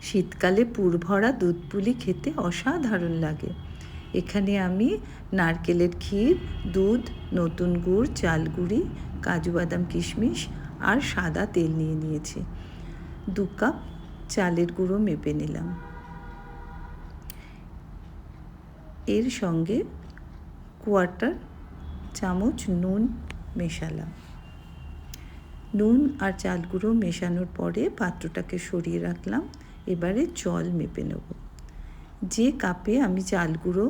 শীতকালে পুর ভরা দুধ পুলি খেতে অসাধারণ লাগে। এখানে আমি নারকেলের ক্ষীর, দুধ, নতুন গুড়, চাল গুঁড়ি, কাজু বাদাম কিশমিশ আর সাদা তেল নিয়ে নিয়েছি। 2 কাপ চালের গুঁড়ো মেপে নিলাম। এর সঙ্গে 1/4 চামচ নুন মেশালাম। নুন আর চাল গুঁড়ো মেশানোর পরে পাত্রটাকে সরিয়ে রাখলাম। এবারে জল মেপে নেব। যে কাপে আমি চাল গুঁড়ো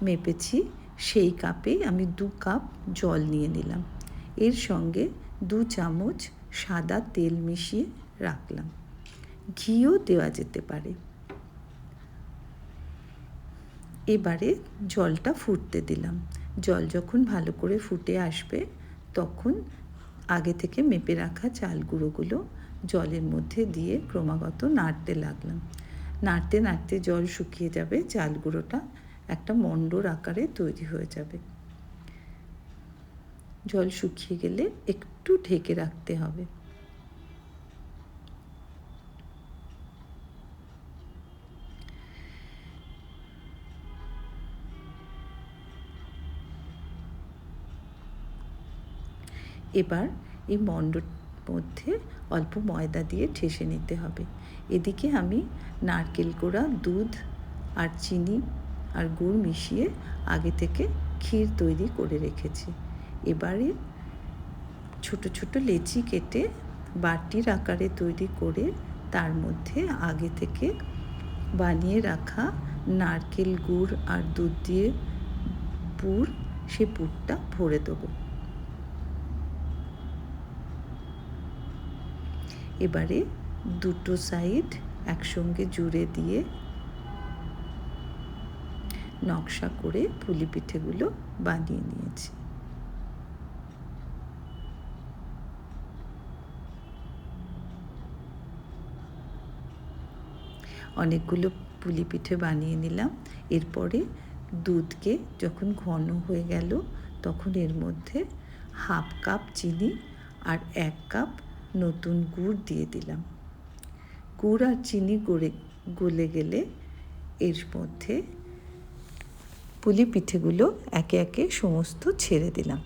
মেপেছি সেই কাপে আমি 2 কাপ জল নিয়ে নিলাম। এর সঙ্গে 2 চামচ সাদা তেল মিশিয়ে রাখলাম। ঘিও দেওয়া যেতে পারে। এবারে জলটা ফুটতে দিলাম। জল যখন ভালো করে ফুটে আসবে তখন আগে থেকে মেপে রাখা চাল গুঁড়োগুলো জলের মধ্যে দিয়ে ক্রমাগত নাড়তে লাগলাম। নাড়তে নাড়তে জল শুকিয়ে যাবে, চাল গুঁড়োটা একটা মণ্ডর আকারে তৈরি হয়ে যাবে। জল শুকিয়ে গেলে একটু ঢেকে রাখতে হবে। এবার এই মণ্ডর মধ্যে অল্প ময়দা দিয়ে ঠেসে নিতে হবে। এদিকে আমি নারকেল কোড়া, দুধ আর চিনি আর গুড় মিশিয়ে আগে থেকে ক্ষীর তৈরি করে রেখেছি। এবারে ছোট ছোট লেচি কেটে বাটির আকারে তৈরি করে তার মধ্যে আগে থেকে বানিয়ে রাখা নারকেল, গুড় আর দুধ দিয়ে পুর, সে পুরটা ভরে দেবো। এবারে দুটো সাইড একসঙ্গে জুড়ে দিয়ে নকশা করে পুলি পিঠেগুলো বানিয়ে নিয়েছি। অনেকগুলো পুলি পিঠে বানিয়ে নিলাম। এরপরে দুধকে যখন ঘন হয়ে গেল তখন এর মধ্যে 1/2 কাপ চিনি আর 1 কাপ নতুন গুড় দিয়ে দিলাম। গুড় আর চিনি গলে গেলে এর মধ্যে পুলি পিঠেগুলো একে একে সমস্ত ছেড়ে দিলাম।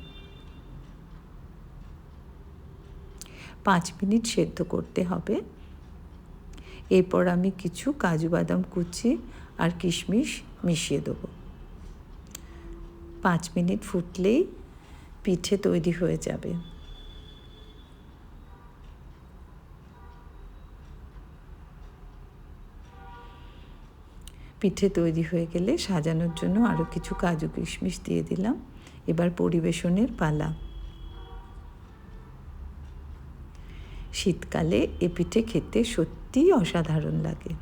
5 মিনিট সেদ্ধ করতে হবে। এরপর আমি কিছু কাজু বাদাম কুচি আর কিশমিশ মিশিয়ে দেবো। 5 মিনিট ফুটলেই পিঠে তৈরি হয়ে যাবে। পিঠে তৈরি হয়ে গেলে সাজানোর জন্য আরও কিছু কাজু কিশমিশ দিয়ে দিলাম। এবার পরিবেশনের পালা। শীতকালে এ পিঠে খেতে সত্যিই অসাধারণ লাগে।